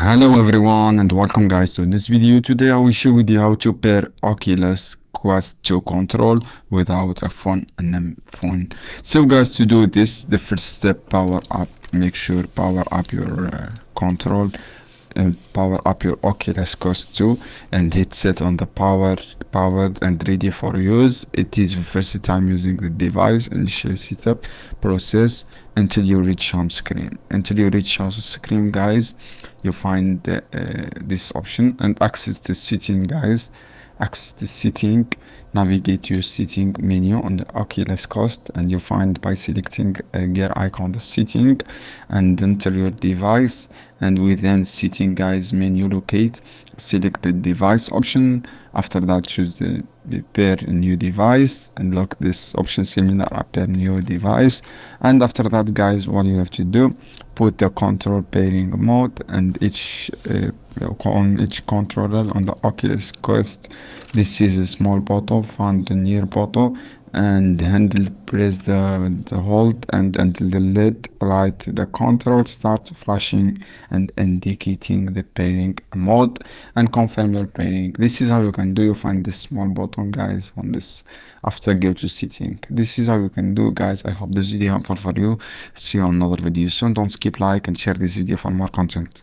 Hello everyone and welcome guys to this video. Today I will show you how to pair Oculus Quest 2 control without a phone and a phone. So guys, to do this, the first step, power up. Make sure power up your control and power up your Oculus Quest 2 and hit set on the powered and ready for use. It is the first time using the device. Initial setup process until you reach home screen. Until you reach home screen, guys, you find this option and access the setting, guys. Access the setting, navigate your setting menu on the Oculus Quest, and you find by selecting a gear icon the setting and enter your device, and within setting, guys, menu locate, select the device option. After that, choose the pair a new device and lock this option similar pair new device. And after that, guys, what you have to do, put the control pairing mode and on each controller on the Oculus Quest. This is a small bottle, find the near bottle and handle, press the hold and until the LED light the control start flashing and indicating the pairing mode, and confirm your pairing. This is how you can do. You find this small button, guys, on this after go to setting. This is how you can do, guys. I hope this video helpful for you. See you on another video soon. Don't skip, like and share this video for more content.